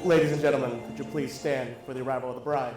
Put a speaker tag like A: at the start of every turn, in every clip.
A: Ladies and gentlemen, could you please stand for the arrival of the bride?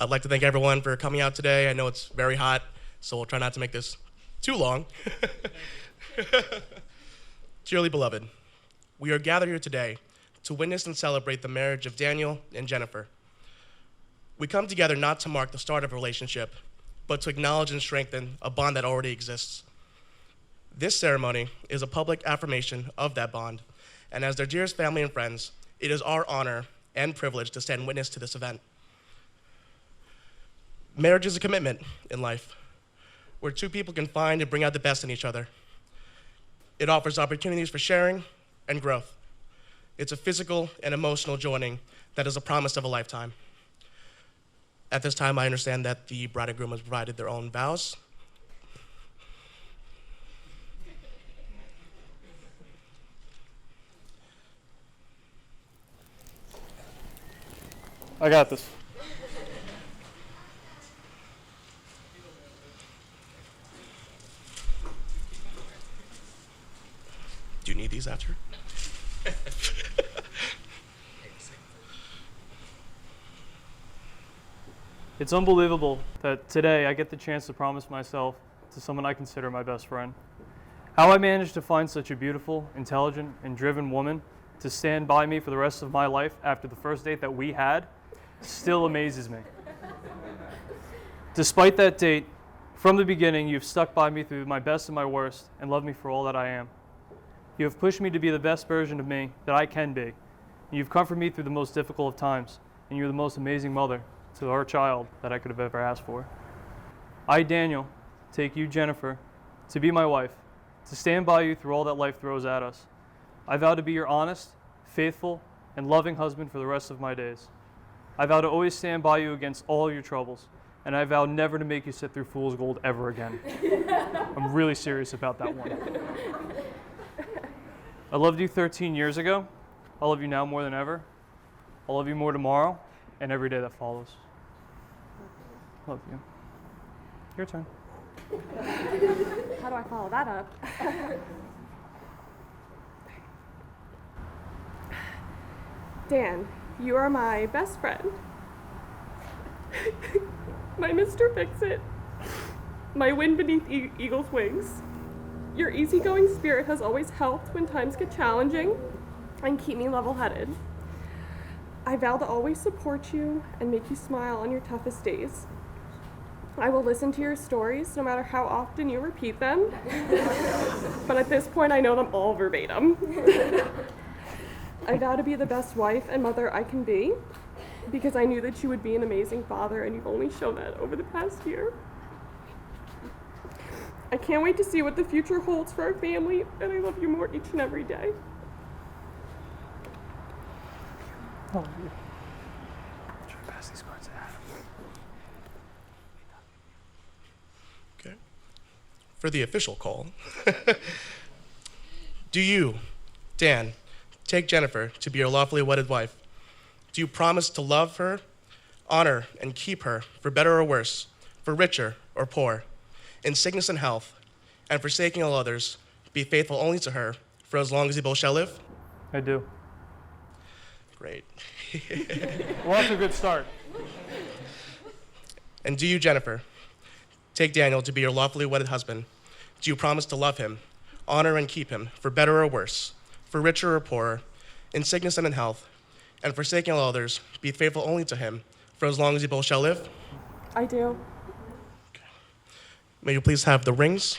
B: I'd like to thank everyone for coming out today. I know it's very hot, so we'll try not to make this too long. Dearly beloved, we are gathered here today to witness and celebrate the marriage of Daniel and Jennifer. We come together not to mark the start of a relationship, but to acknowledge and strengthen a bond that already exists. This ceremony is a public affirmation of that bond, and as their dearest family and friends, it is our honor and privilege to stand witness to this event. Marriage is a commitment in life, where two people can find and bring out the best in each other. It offers opportunities for sharing and growth. It's a physical and emotional joining that is a promise of a lifetime. At this time, I understand that the bride and groom has provided their own vows.
A: I got this.
B: Do you need these after?
C: It's unbelievable that today I get the chance to promise myself to someone I consider my best friend. How I managed to find such a beautiful, intelligent, and driven woman to stand by me for the rest of my life after the first date that we had still amazes me. Despite that date, from the beginning, you've stuck by me through my best and my worst and loved me for all that I am. You have pushed me to be the best version of me that I can be. You've comforted me through the most difficult of times, and you're the most amazing mother to our child that I could have ever asked for. I, Daniel, take you, Jennifer, to be my wife, to stand by you through all that life throws at us. I vow to be your honest, faithful, and loving husband for the rest of my days. I vow to always stand by you against all your troubles, and I vow never to make you sit through fool's gold ever again. I'm really serious about that one. I loved you 13 years ago. I love you now more than ever. I'll love you more tomorrow and every day that follows. Love you. Your turn.
D: How do I follow that up? Dan, you are my best friend. My Mr. Fix-It. My wind beneath eagle's wings. Your easygoing spirit has always helped when times get challenging and keep me level-headed. I vow to always support you and make you smile on your toughest days. I will listen to your stories no matter how often you repeat them, but at this point I know them all verbatim. I vow to be the best wife and mother I can be because I knew that you would be an amazing father, and you've only shown that over the past year. I can't wait to see what the future holds for our family, and I love you more each and every day.
C: I love you. Should I pass these cards to Adam?
B: Okay. For the official call, do you, Dan, take Jennifer to be your lawfully wedded wife? Do you promise to love her, honor, and keep her for better or worse, for richer or poor, in sickness and health, and forsaking all others, be faithful only to her for as long as you both shall live?
C: I do.
B: Great.
C: Well, that's a good start.
B: And do you, Jennifer, take Daniel to be your lawfully wedded husband? Do you promise to love him, honor and keep him for better or worse, for richer or poorer, in sickness and in health, and forsaking all others, be faithful only to him, for as long as you both shall live?
D: I do.
B: May you please have the rings?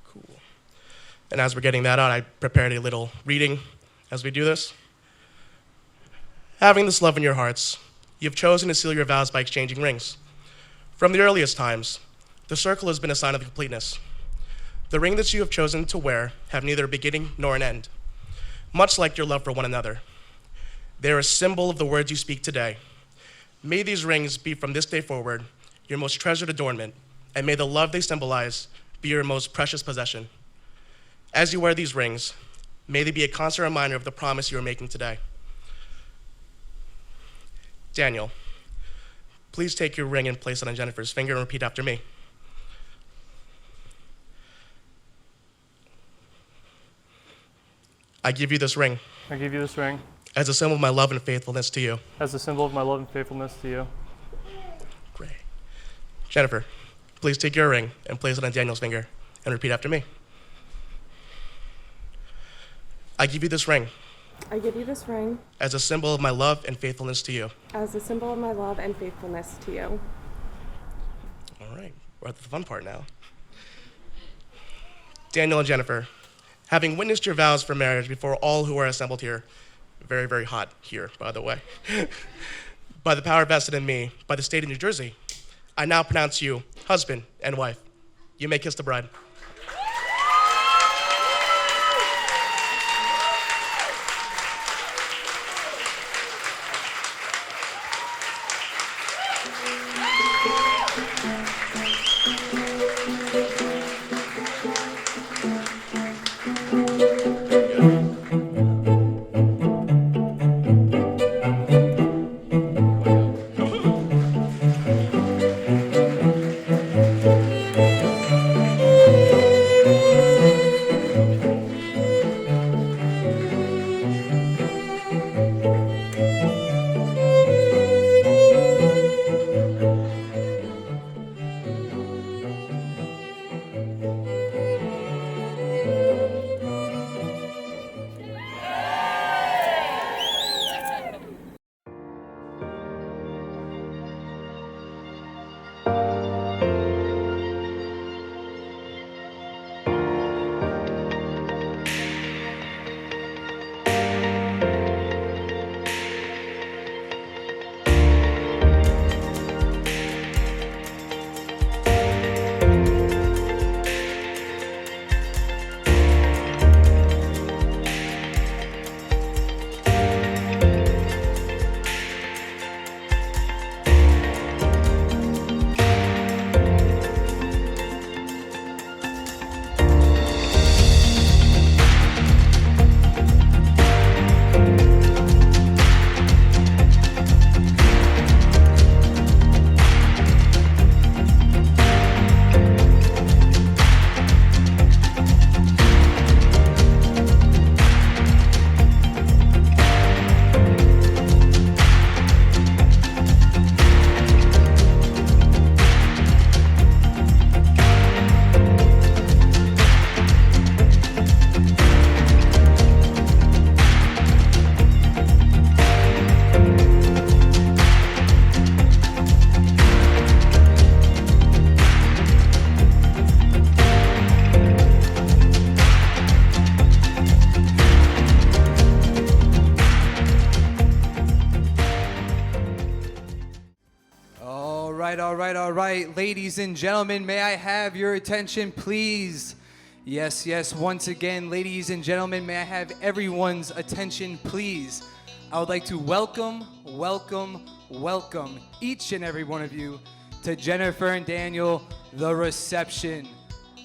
B: Cool. And as we're getting that out, I prepared a little reading as we do this. Having this love in your hearts, you have chosen to seal your vows by exchanging rings. From the earliest times, the circle has been a sign of completeness. The ring that you have chosen to wear have neither a beginning nor an end, much like your love for one another. They are a symbol of the words you speak today. May these rings be from this day forward your most treasured adornment, and may the love they symbolize be your most precious possession. As you wear these rings, may they be a constant reminder of the promise you are making today. Daniel, please take your ring and place it on Jennifer's finger and repeat after me. I give you this ring
C: I give you this ring
B: as a symbol of my love and faithfulness to you.
C: as a symbol of my love and faithfulness to you.
B: Great. Jennifer, please take your ring and place it on Daniel's finger and repeat after me. I give you this ring
D: I give you this ring
B: as a symbol of my love and faithfulness to you.
D: as a symbol of my love and faithfulness to you.
B: All right, we're at the fun part now. Daniel and Jennifer, having witnessed your vows for marriage before all who are assembled here, very, very hot here, by the way, by the power vested in me by the state of New Jersey, I now pronounce you husband and wife. You may kiss the bride.
E: All right, ladies and gentlemen, may I have your attention, please? Yes, once again, ladies and gentlemen, may I have everyone's attention, please? I would like to welcome each and every one of you to Jennifer and Daniel, The Reception.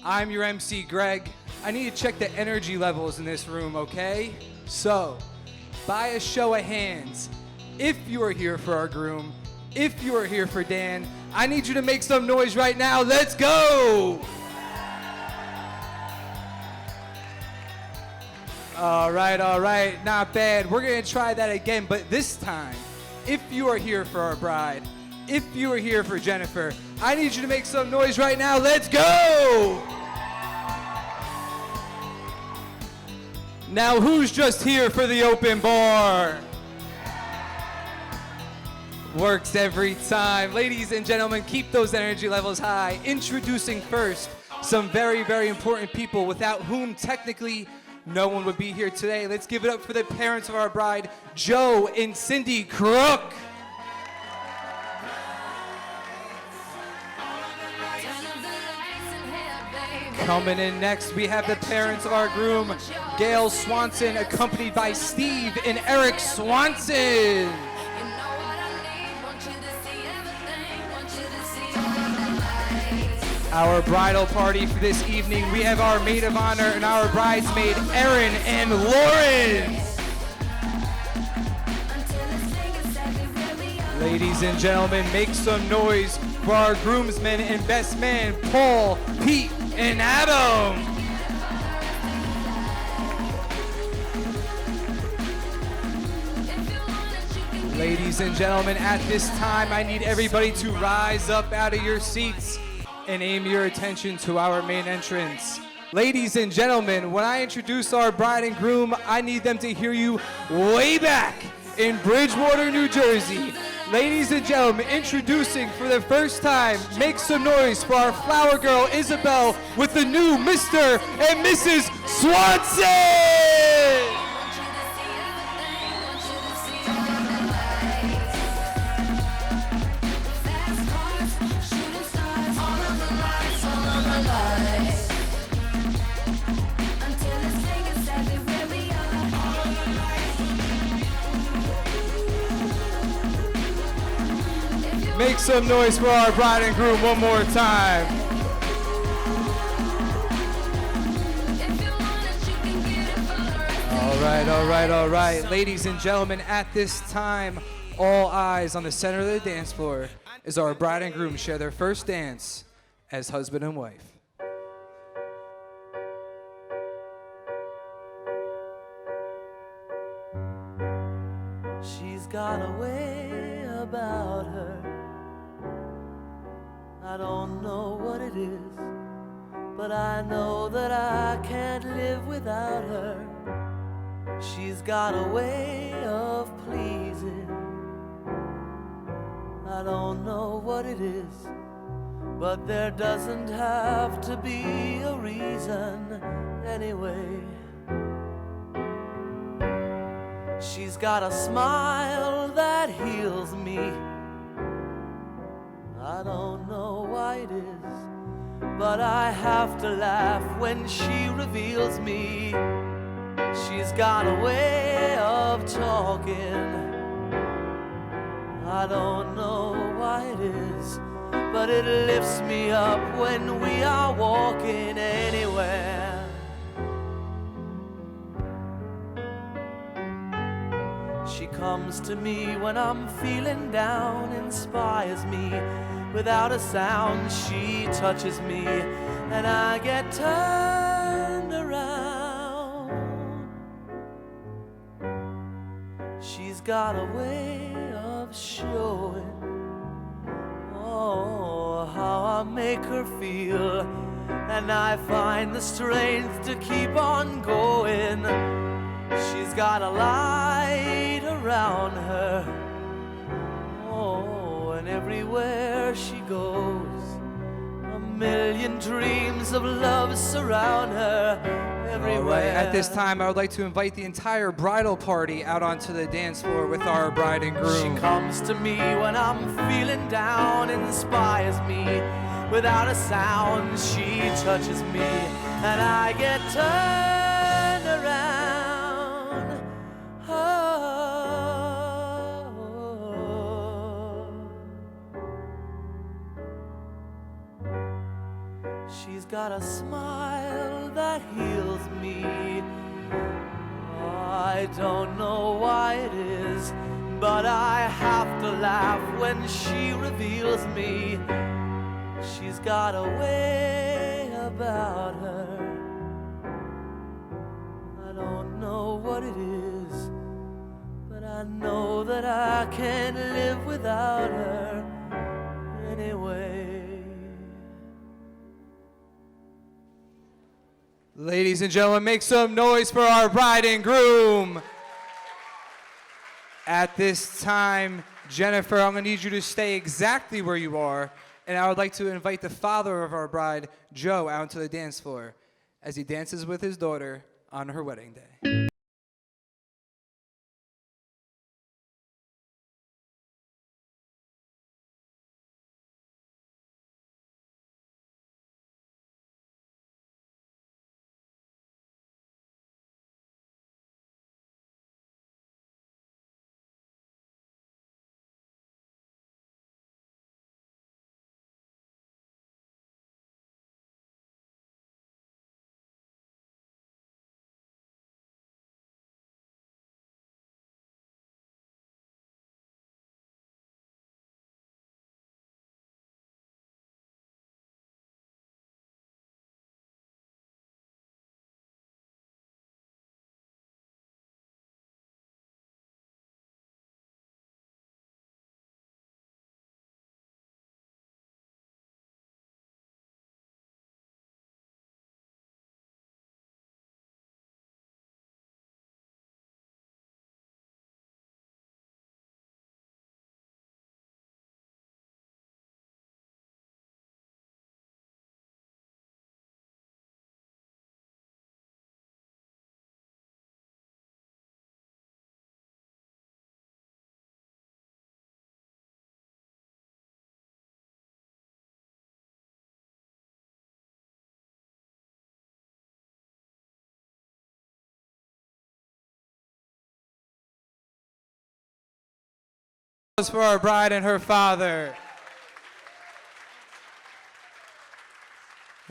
E: I'm your MC, Greg. I need to check the energy levels in this room, okay? So, by a show of hands, if you are here for our groom, if you are here for Dan, I need you to make some noise right now. Let's go! All right, not bad. We're gonna try that again, but this time, if you are here for our bride, if you are here for Jennifer, I need you to make some noise right now. Let's go! Now who's just here for the open bar? Works every time. Ladies and gentlemen, keep those energy levels high. Introducing first some very, very important people without whom technically no one would be here today. Let's give it up for the parents of our bride, Joe and Cindy Crook. Coming in next, we have the parents of our groom, Gail Swanson, accompanied by Steve and Eric Swanson. Our bridal party for this evening, we have our maid of honor and our bridesmaid, Erin and Lauren. Ladies and gentlemen, make some noise for our groomsmen and best man, Paul, Pete, and Adam. Ladies and gentlemen, at this time, I need everybody to rise up out of your seats and aim your attention to our main entrance. Ladies and gentlemen, when I introduce our bride and groom, I need them to hear you way back in Bridgewater, New Jersey. Ladies and gentlemen, introducing for the first time, make some noise for our flower girl, Isabel, with the new Mr. and Mrs. Swanson! Make some noise for our bride and groom one more time. All right. Ladies and gentlemen, at this time, all eyes on the center of the dance floor as our bride and groom share their first dance as husband and wife.
F: She's got a way about her. I don't know what it is, but I know that I can't live without her. She's got a way of pleasing. I don't know what it is, but there doesn't have to be a reason anyway. She's got a smile that heals me. I don't know why it is, but I have to laugh when she reveals me. She's got a way of talking. I don't know why it is, but it lifts me up when we are walking anywhere. She comes to me when I'm feeling down, inspires me. Without a sound, she touches me, and I get turned around. She's got a way of showing, oh, how I make her feel, and I find the strength to keep on going. She's got a light around her, oh, and everywhere she goes, a million dreams of love surround her everywhere.
E: All right, at this time, I would like to invite the entire bridal party out onto the dance floor with our bride and groom.
F: She comes to me when I'm feeling down, inspires me. Without a sound, she touches me, and I get turned around. She's got a smile that heals me. I don't know why it is, but I have to laugh when she reveals me. She's got a way about her. I don't know what it is, but I know that I can't live without her anyway.
E: Ladies and gentlemen, make some noise for our bride and groom. At this time, Jennifer, I'm going to need you to stay exactly where you are, and I would like to invite the father of our bride, Joe, out onto the dance floor as he dances with his daughter on her wedding day. For our bride and her father.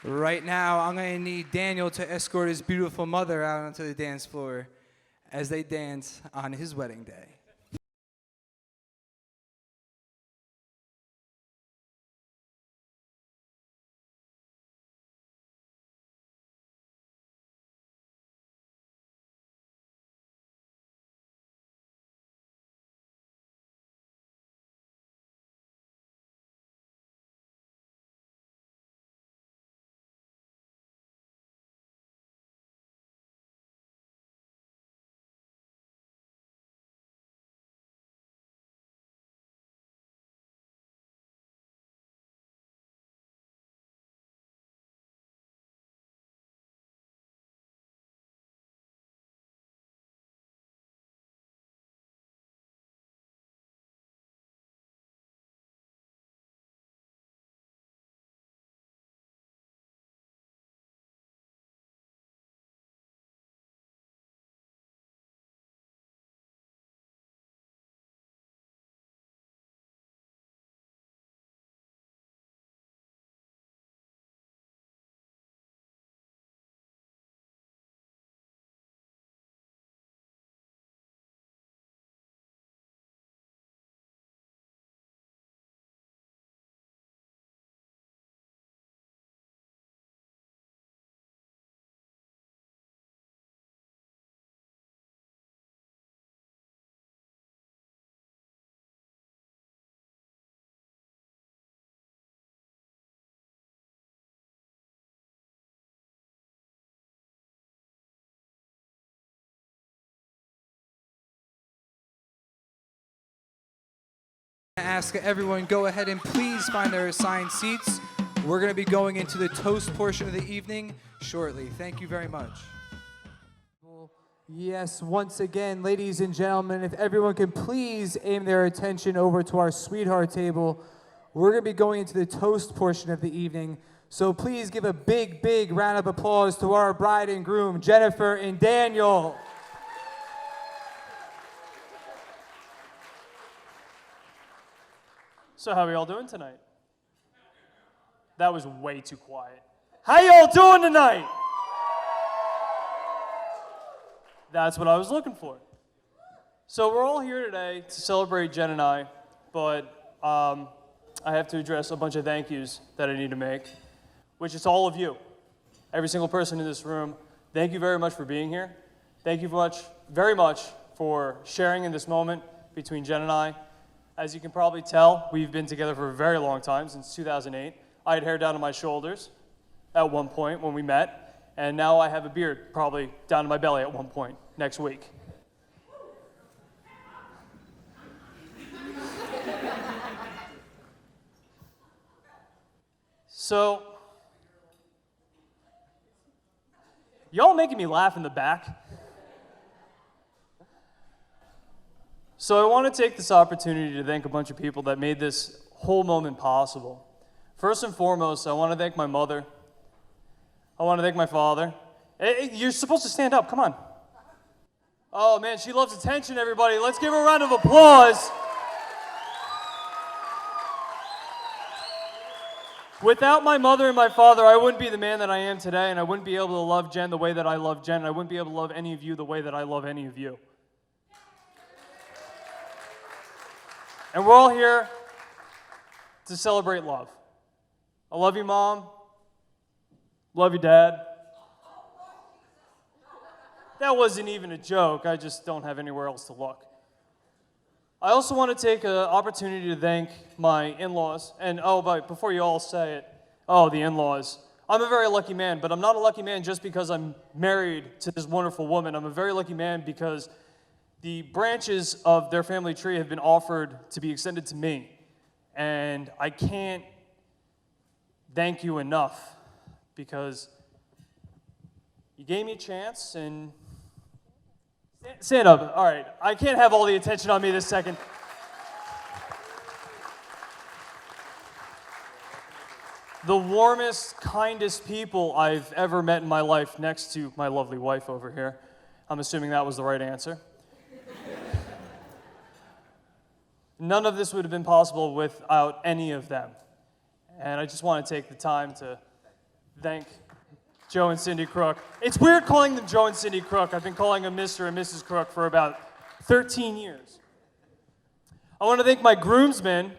E: Right now, I'm going to need Daniel to escort his beautiful mother out onto the dance floor as they dance on his wedding day. Ask everyone, go ahead and please find their assigned seats. We're going to be going into the toast portion of the evening shortly. Thank you very much. Yes, once again, ladies and gentlemen, if everyone can please aim their attention over to our sweetheart table. We're going to be going into the toast portion of the evening. So please give a big, big round of applause to our bride and groom, Jennifer and Daniel.
C: So how are y'all doing tonight? That was way too quiet. How y'all doing tonight? That's what I was looking for. So we're all here today to celebrate Jen and I, but I have to address a bunch of thank yous that I need to make, which is all of you. Every single person in this room, thank you very much for being here. Thank you very much for sharing in this moment between Jen and I. As you can probably tell, we've been together for a very long time, since 2008. I had hair down to my shoulders at one point when we met, And now I have a beard, probably down to my belly at one point next week. So, y'all making me laugh in the back. So I want to take this opportunity to thank a bunch of people that made this whole moment possible. First and foremost, I want to thank my mother. I want to thank my father. Hey, you're supposed to stand up, come on. Oh man, she loves attention, everybody. Let's give her a round of applause. Without my mother and my father, I wouldn't be the man that I am today, and I wouldn't be able to love Jen the way that I love Jen, and I wouldn't be able to love any of you the way that I love any of you. And we're all here to celebrate love. I love you, Mom. Love you, Dad. That wasn't even a joke. I just don't have anywhere else to look. I also want to take an opportunity to thank my in-laws. And but before you all say it, the in-laws. I'm a very lucky man, but I'm not a lucky man just because I'm married to this wonderful woman. I'm a very lucky man because the branches of their family tree have been offered to be extended to me. And I can't thank you enough because you gave me a chance and... Stand up. All right. I can't have all the attention on me this second. The warmest, kindest people I've ever met in my life, next to my lovely wife over here. I'm assuming that was the right answer. None of this would have been possible without any of them. And I just want to take the time to thank Joe and Cindy Crook. It's weird calling them Joe and Cindy Crook. I've been calling them Mr. and Mrs. Crook for about 13 years. I want to thank my groomsmen.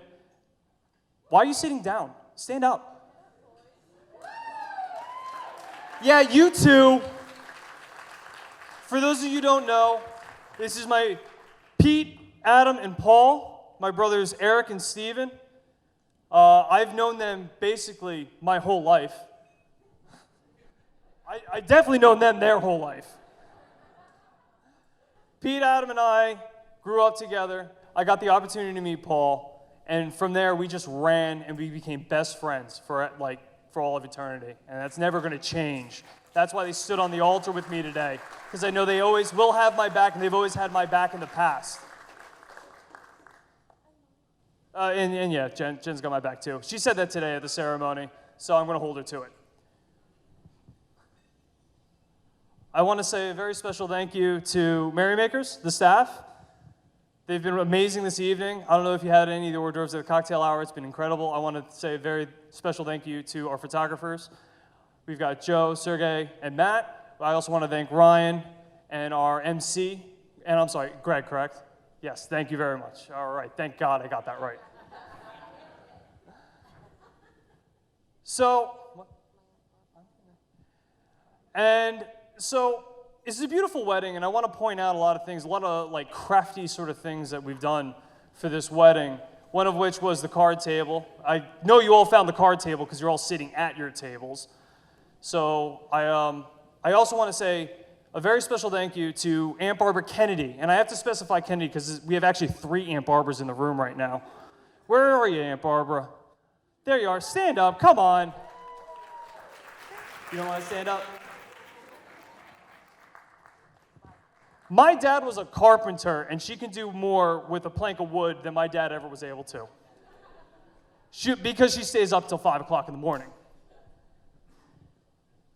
C: Why are you sitting down? Stand up. Yeah, you too. For those of you who don't know, this is my Pete, Adam, and Paul, my brothers Eric and Steven. I've known them basically my whole life. I definitely known them their whole life. Pete, Adam, and I grew up together. I got the opportunity to meet Paul, and from there we just ran and we became best friends for all of eternity, and that's never going to change. That's why they stood on the altar with me today, because I know they always will have my back, and they've always had my back in the past. And yeah, Jen's got my back too. She said that today at the ceremony, so I'm going to hold her to it. I want to say a very special thank you to Merrymakers, the staff. They've been amazing this evening. I don't know if you had any of the hors d'oeuvres at the cocktail hour. It's been incredible. I want to say a very special thank you to our photographers. We've got Joe, Sergey, and Matt. I also want to thank Ryan and our MC. And I'm sorry, Greg, correct? Yes, thank you very much. All right, thank God I got that right. So this is a beautiful wedding, and I want to point out a lot of things, a lot of crafty sort of things that we've done for this wedding, one of which was the card table. I know you all found the card table because you're all sitting at your tables. So I also want to say a very special thank you to Aunt Barbara Kennedy, and I have to specify Kennedy because we have actually 3 Aunt Barbaras in the room right now. Where are you, Aunt Barbara? There you are. Stand up. Come on. You don't want to stand up? My dad was a carpenter, and she can do more with a plank of wood than my dad ever was able to. Because she stays up till 5 o'clock in the morning.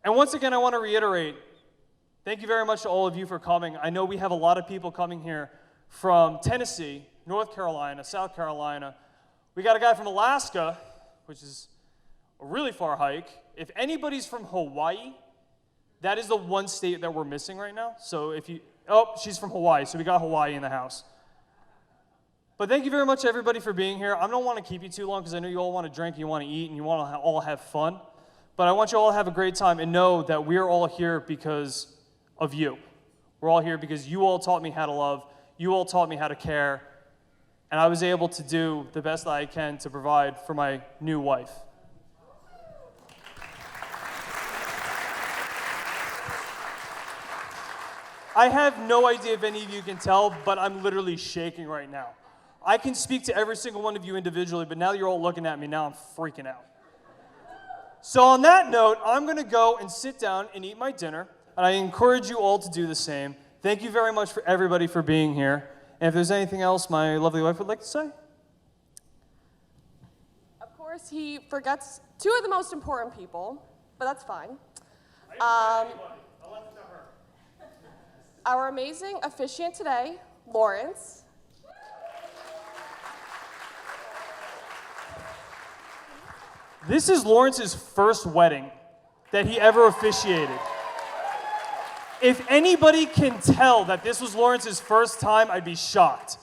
C: And once again, I want to reiterate, thank you very much to all of you for coming. I know we have a lot of people coming here from Tennessee, North Carolina, South Carolina. We got a guy from Alaska, which is a really far hike. If anybody's from Hawaii, that is the one state that we're missing right now. So if you... Oh, she's from Hawaii, so we got Hawaii in the house. But thank you very much, everybody, for being here. I don't want to keep you too long because I know you all want to drink, you want to eat, and you want to all have fun. But I want you all to have a great time and know that we're all here because of you. We're all here because you all taught me how to love, you all taught me how to care, and I was able to do the best that I can to provide for my new wife. I have no idea if any of you can tell, but I'm literally shaking right now. I can speak to every single one of you individually, but now that you're all looking at me, now I'm freaking out. So on that note, I'm going to go and sit down and eat my dinner, and I encourage you all to do the same. Thank you very much for everybody for being here. And if there's anything else my lovely wife would like to say?
D: Of course, he forgets two of the most important people, but that's fine. Our amazing officiant today, Lawrence.
C: This is Lawrence's first wedding that he ever officiated. If anybody can tell that this was Lawrence's first time, I'd be shocked.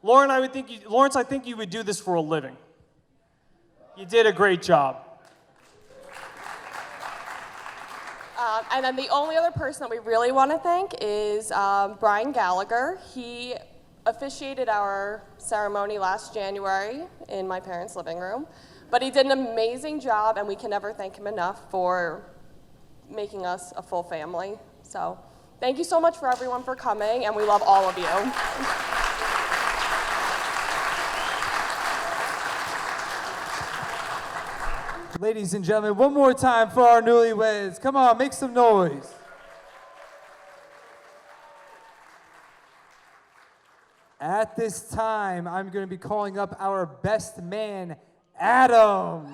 C: Lawrence, I think you would do this for a living. You did a great job.
D: And then the only other person that we really want to thank is Brian Gallagher. He officiated our ceremony last January in my parents' living room. But he did an amazing job, and we can never thank him enough for making us a full family. So thank you so much for everyone for coming, and we love all of you.
E: Ladies and gentlemen, one more time for our newlyweds. Come on, make some noise. At this time, I'm going to be calling up our best man, Adam.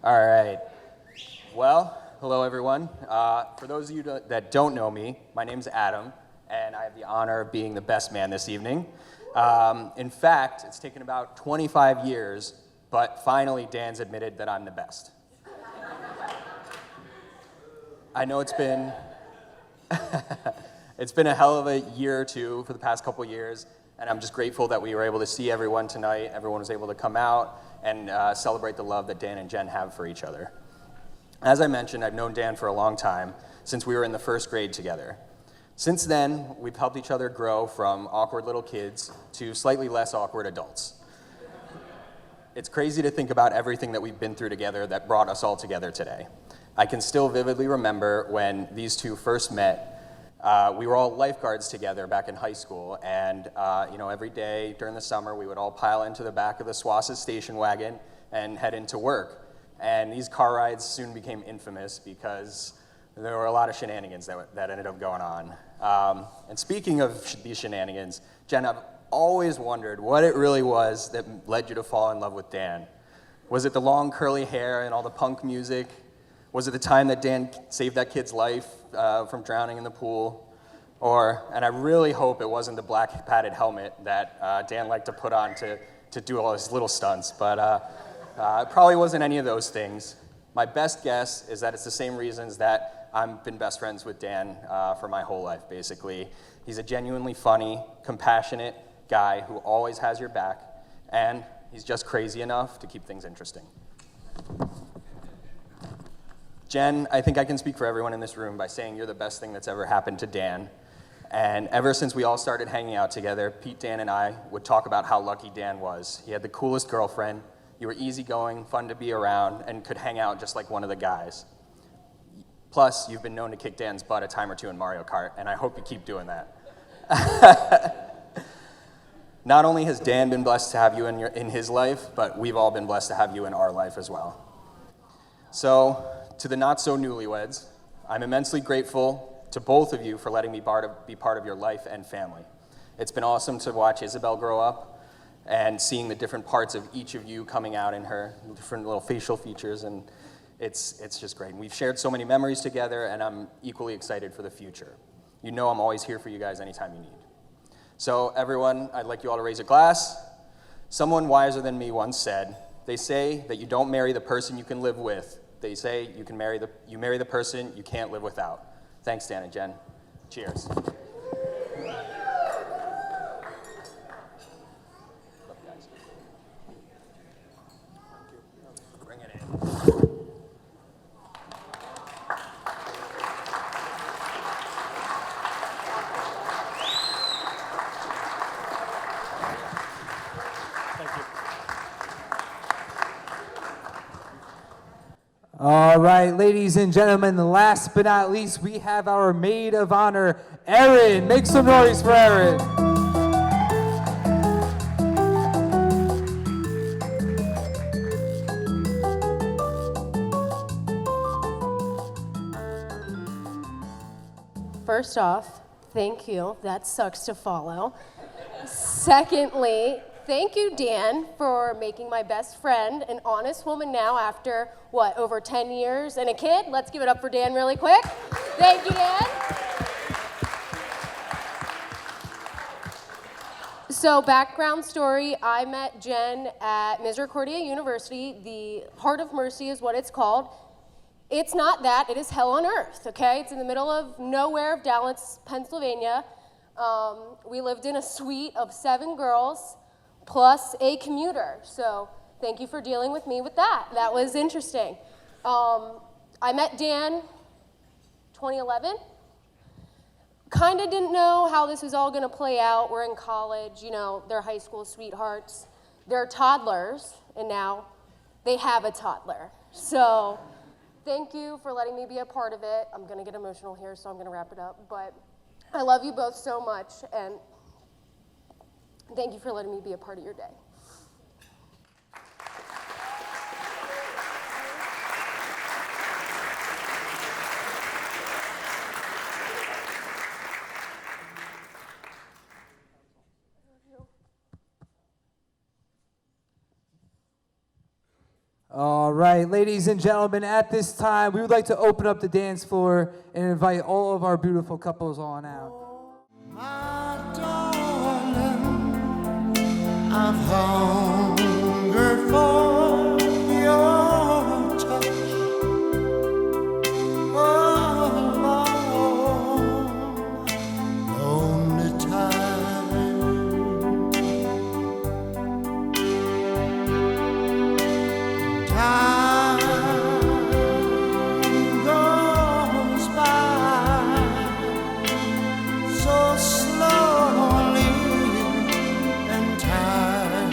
G: All right. Well, hello everyone. For those of you that don't know me, my name's Adam, and I have the honor of being the best man this evening. In fact, it's taken about 25 years, but finally Dan's admitted that I'm the best. I know it's been a hell of a year or two for the past couple years, and I'm just grateful that we were able to see everyone tonight. Everyone was able to come out and celebrate the love that Dan and Jen have for each other. As I mentioned, I've known Dan for a long time, since we were in the first grade together. Since then, we've helped each other grow from awkward little kids to slightly less awkward adults. It's crazy to think about everything that we've been through together that brought us all together today. I can still vividly remember when these two first met. We were all lifeguards together back in high school, and every day during the summer we would all pile into the back of the Swasses station wagon and head into work. And these car rides soon became infamous because there were a lot of shenanigans that ended up going on. And speaking of these shenanigans, Jen, I've always wondered what it really was that led you to fall in love with Dan. Was it the long curly hair and all the punk music? Was it the time that Dan saved that kid's life from drowning in the pool? And I really hope it wasn't the black padded helmet that Dan liked to put on to do all his little stunts, but it probably wasn't any of those things. My best guess is that it's the same reasons that I've been best friends with Dan for my whole life, basically. He's a genuinely funny, compassionate guy who always has your back, and he's just crazy enough to keep things interesting. Jen, I think I can speak for everyone in this room by saying you're the best thing that's ever happened to Dan. And ever since we all started hanging out together, Pete, Dan, and I would talk about how lucky Dan was. He had the coolest girlfriend, you were easygoing, fun to be around, and could hang out just like one of the guys. Plus, you've been known to kick Dan's butt a time or two in Mario Kart, and I hope you keep doing that. Not only has Dan been blessed to have you in his life, but we've all been blessed to have you in our life as well. So, to the not-so-newlyweds, I'm immensely grateful to both of you for letting me be part of your life and family. It's been awesome to watch Isabel grow up and seeing the different parts of each of you coming out in her, different little facial features, and it's just great. And we've shared so many memories together, and I'm equally excited for the future. You know I'm always here for you guys anytime you need. So everyone, I'd like you all to raise a glass. Someone wiser than me once said, they say that you don't marry the person you can live with. They say you marry the person you can't live without. Thanks, Dan and Jen. Cheers. Bring it in.
E: All right, ladies and gentlemen, last but not least, we have our maid of honor, Erin. Make some noise for Erin.
H: First off, thank you. That sucks to follow. Secondly, thank you, Dan, for making my best friend an honest woman now after, what, over 10 years and a kid? Let's give it up for Dan really quick. Thank you, Dan. So, background story, I met Jen at Misericordia University. The Heart of Mercy is what it's called. It's not that, it is hell on earth, okay? It's in the middle of nowhere of Dallas, Pennsylvania. We lived in a suite of 7 girls plus a commuter. So thank you for dealing with me with that. That was interesting. I met Dan 2011. Kind of didn't know how this was all gonna play out. We're in college, you know, they're high school sweethearts. They're toddlers, and now they have a toddler. So thank you for letting me be a part of it. I'm gonna get emotional here, so I'm gonna wrap it up. But I love you both so much, and thank you for letting me be a part of your day.
E: All right, ladies and gentlemen, at this time, we would like to open up the dance floor and invite all of our beautiful couples on out.
I: My darling, I've hungered for your touch. Oh, lonely time. Time goes by so slowly, and time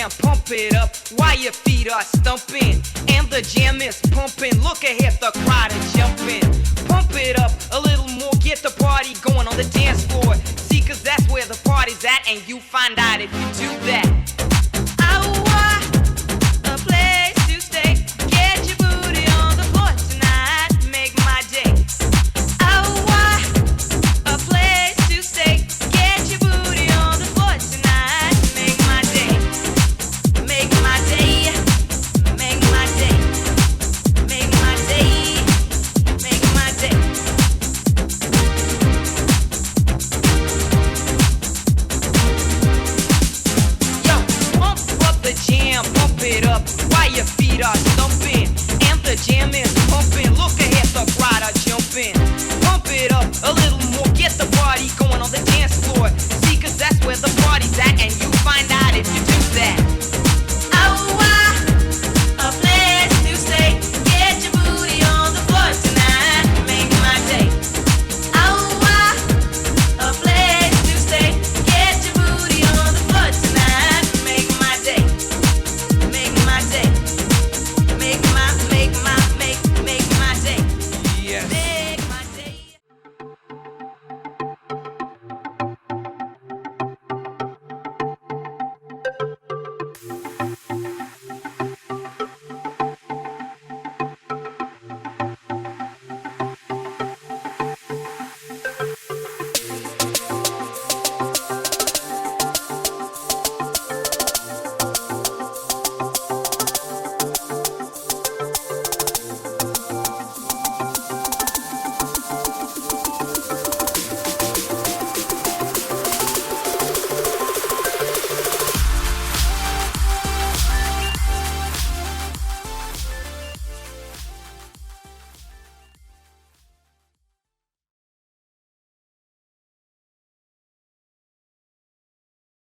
I: can
J: pump it up while your feet are stumping and the jam is pumping. Look ahead, the crowd is jumping. Pump it up a little more, get the party going on the dance floor. See, 'cause that that's where the party's at, and you find out if you do that. A place to stay. Get your booty on the floor tonight. Make my day. A place to stay. Get your booty on the floor tonight. Make my day. Make my day. Make my day. Make my day. Make my day. Yo, pump up the jam, pump it up while your feet are stumping, and the jam is